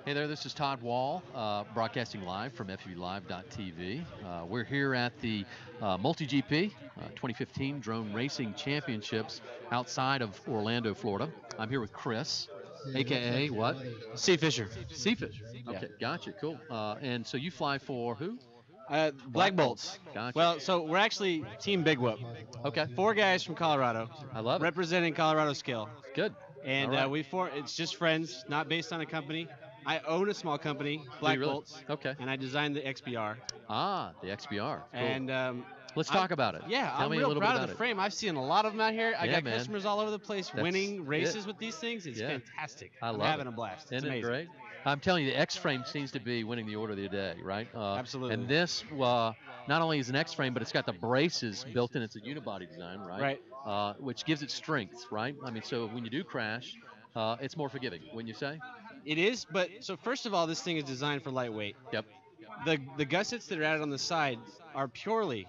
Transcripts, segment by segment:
Hey there, this is Todd Wahl, broadcasting live from FPVLive.tv. We're here at the MultiGP 2015 Drone Racing Championships outside of Orlando, Florida. I'm here with Chris, aka what? CFischer. CFischer. Yeah. Okay, gotcha, cool. And so you fly for who? Black Bolts. Gotcha. Well, so we're actually Team Big Whoop. Okay. 4 guys from Colorado. I love it. Representing Colorado skill. Good. And All right. it's just friends, not based on a company. I own a small company, Black really? Bolts. Okay. And I designed the XBR. Ah, the XBR. Cool. And let's talk about it. Yeah, Tell I'm me a real little proud bit of about the it. frame. I've seen a lot of them out here. I Yeah, got man. customers all over the place That's winning races it. with these things. It's Yeah. fantastic. I love I'm having it. a blast. Isn't It's it amazing. great? I'm telling you, the X-frame seems to be winning the order of the day, right? Absolutely. And this, not only is an X-frame, but it's got the braces built in. It's a unibody design, right? Right. Which gives it strength, right? I mean, so when you do crash, it's more forgiving, wouldn't you say? It is, but so first of all, this thing is designed for lightweight. Yep. The gussets that are added on the side are purely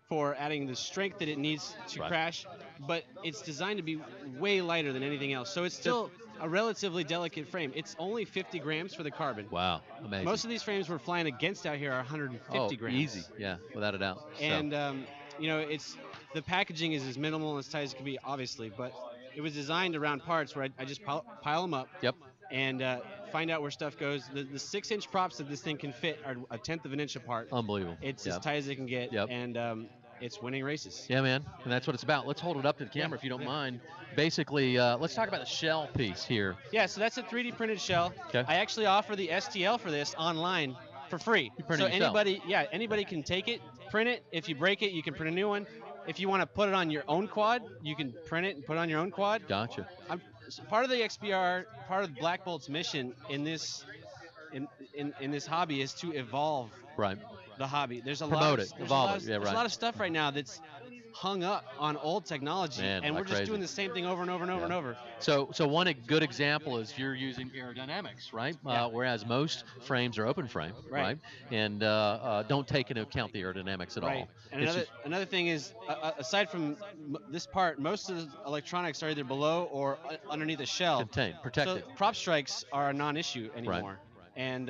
for adding the strength that it needs to Right. crash, but it's designed to be way lighter than anything else. So it's still a relatively delicate frame. It's only 50 grams for the carbon. Wow, amazing. Most of these frames we're flying against out here are 150 grams. Easy, yeah, without a doubt. And it's the packaging is as minimal and as tight as it can be, obviously, but it was designed around parts where I just pile them up. Yep. And find out where stuff goes. The 6-inch props that this thing can fit are 1/10 of an inch apart. Unbelievable. It's Yep. as tight as it can get, Yep. and it's winning races. Yeah, man, and that's what it's about. Let's hold it up to the camera if you don't mind. Basically, let's talk about the shell piece here. Yeah, so that's a 3D printed shell. Okay. I actually offer the STL for this online for free. You print so it yourself? anybody can take it, print it. If you break it, you can print a new one. If you want to put it on your own quad, you can print it and put it on your own quad. Gotcha. So part of the XBR, part of Black Bolt's mission in this hobby is to evolve Right. the hobby. There's a Promote lot it, of, evolve there's it. Yeah, a lot, right. There's a lot of stuff right now that's hung up on old technology, Man, and we're like just crazy. doing the same thing over and over and over and over. So one good example is you're using aerodynamics, right? Yeah. Whereas most frames are open frame, right? And don't take into account the aerodynamics at all. And It's another thing is, aside from this part, most of the electronics are either below or underneath the shell. contained, protected. So prop strikes are a non-issue anymore. And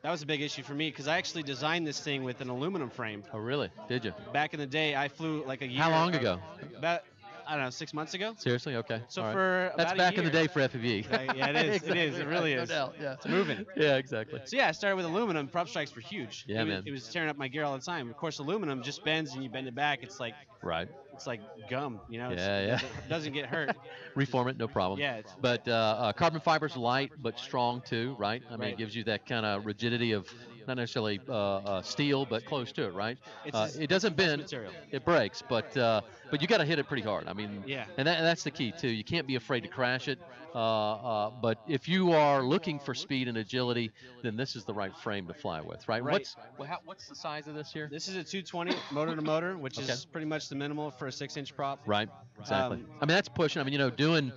that was a big issue for me because I actually designed this thing with an aluminum frame. Oh, really? Did you? Back in the day, I flew like a year. How long ago? About, I don't know, 6 months ago. Seriously? Okay. So All right. for That's about back a in the year. day for FPV. Yeah, it is. Exactly. It is. It really No is. doubt. Yeah. It's moving. Yeah, exactly. So yeah, I started with aluminum. Prop strikes were huge. Yeah, man. It was tearing up my gear all the time. Of course, aluminum just bends and you bend it back. It's like Right. gum, you know. Yeah. It doesn't get hurt. Reform it, no problem. Yeah. But carbon fiber's light but strong too, right? I mean, Right. it gives you that kind of rigidity of not necessarily steel, but close to it, right? It doesn't bend, material. it breaks, but you got to hit it pretty hard. I mean, Yeah. and that's the key too. You can't be afraid to crash it. But if you are looking for speed and agility, then this is the right frame to fly with, right? Right. What's the size of this here? This is a 220 motor to motor, which Okay. is pretty much the minimal for a 6-inch prop. Right, exactly. I mean, that's pushing. I mean, doing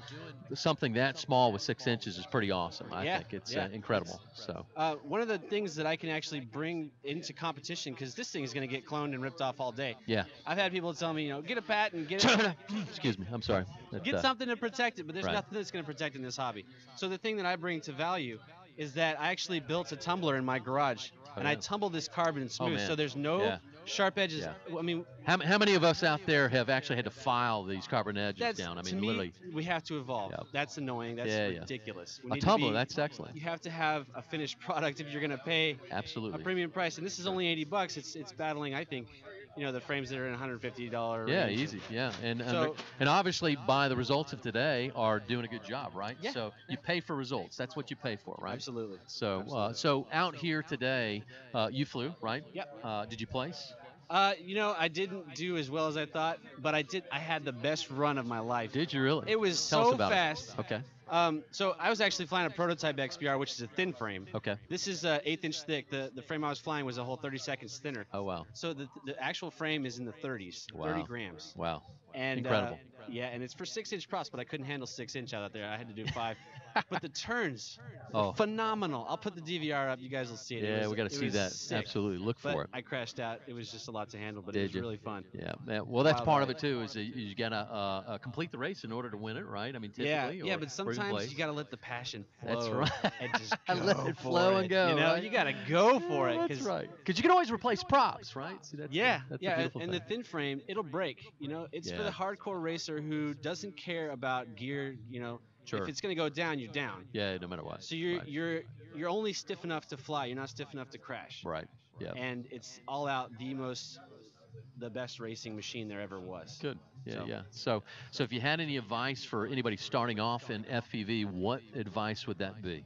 something that small with 6 inches is pretty awesome. I think it's incredible. So one of the things that I can actually bring into competition, because this thing is going to get cloned and ripped off all day. yeah. I've had people tell me, get a patent, get it. Excuse me. I'm sorry. Get something to protect it, but there's Right. nothing that's going to protect it in this hobby. So the thing that I bring to value is that I actually built a tumbler in my garage, and I yeah. tumbled this carbon smooth, man. so there's no Yeah. sharp edges. Yeah. I mean, How many of us out there have actually had to file these carbon edges that's down? I to mean, me, literally. we have to evolve. Yep. That's annoying. That's Yeah, yeah. ridiculous. We A need to tumbler, be- that's excellent. You have to have a finished product if you're going to pay a Absolutely. premium price, and this is only $80. It's battling, I think, the frames that are in $150. Yeah, range. easy. Yeah, and So- and obviously by the results of today are doing a good job, right? Yeah. So you pay for results. That's what you pay for, right? Absolutely. So so out here today, you flew, right? Yep. Did you place? I didn't do as well as I thought, but I had the best run of my life. Did you really? It was Tell us so about it. fast. Okay. So I was actually flying a prototype XBR, which is a thin frame. Okay. This is 1/8 inch thick. The frame I was flying was a whole 30 seconds thinner. Oh wow. So the actual frame is in the 30s, Wow. 30 grams. Wow. And Incredible. Yeah, and it's for 6-inch props, but I couldn't handle 6-inch out there. I had to do 5. But the turns, Oh. phenomenal. I'll put the DVR up. You guys will see it. Yeah, we got to it see was that. sick. Absolutely. Look But for it. I crashed out. It was just a lot to handle, but Did it was you? really fun. Yeah, well, that's Wild part of ride. it too. Is that you gotta complete the race in order to win it, right? I mean, Yeah, typically. yeah, or but even sometimes you got to let the passion flow. That's right. And just Let it flow and go. You know, right? you got to go for it. That's right. Because you can always replace props, right? See, that's Yeah, that's the yeah, beautiful and thing. the thin frame, it'll break. You know, it's for Yeah. the hardcore racer who doesn't care about gear. You know, Sure. if it's gonna go down, you're down. Yeah, no matter what. So you're right. you're only stiff enough to fly. You're not stiff enough to crash. Right. Yeah. And it's all out the best racing machine there ever was. Good. Yeah, So. yeah. So if you had any advice for anybody starting off in FPV, what advice would that be?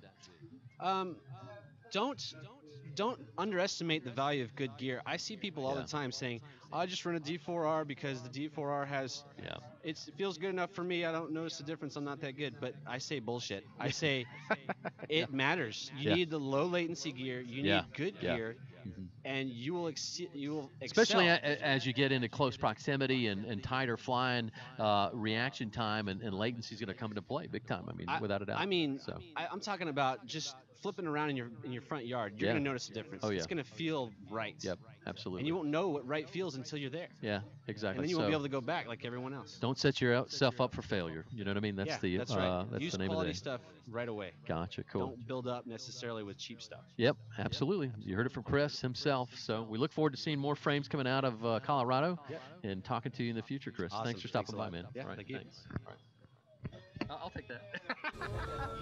Don't underestimate the value of good gear. I see people all Yeah. the time saying, "I just run a D4R because the D4R has Yeah. it feels good enough for me. I don't notice the difference. I'm not that good." But I say bullshit. I say it matters. You Yeah. need the low latency gear. You Yeah. need good Yeah. gear, Mhm. and you will excel. Especially as you get into close proximity and tighter flying, reaction time and latency is going to come into play big time. I mean, without a doubt. I mean, so I'm talking about just flipping around in your front yard. You're Yeah. gonna notice a difference. Oh, yeah. It's gonna feel right. Yep, absolutely. And you won't know what right feels until you're there. Yeah, exactly. And then you won't so be able to go back like everyone else. don't set yourself up for failure. You know what I mean? That's Yeah, that's right. that's Use the name of quality the stuff right away. Gotcha. Cool. Don't build up necessarily with cheap stuff. Yep, absolutely. You heard it from Chris himself. So we look forward to seeing more frames coming out of Colorado Yep. and talking to you in the future, Chris. Awesome. Thanks for stopping Thanks a by, lot. man. Yeah, All right, thank you. thanks. All right. I'll take that.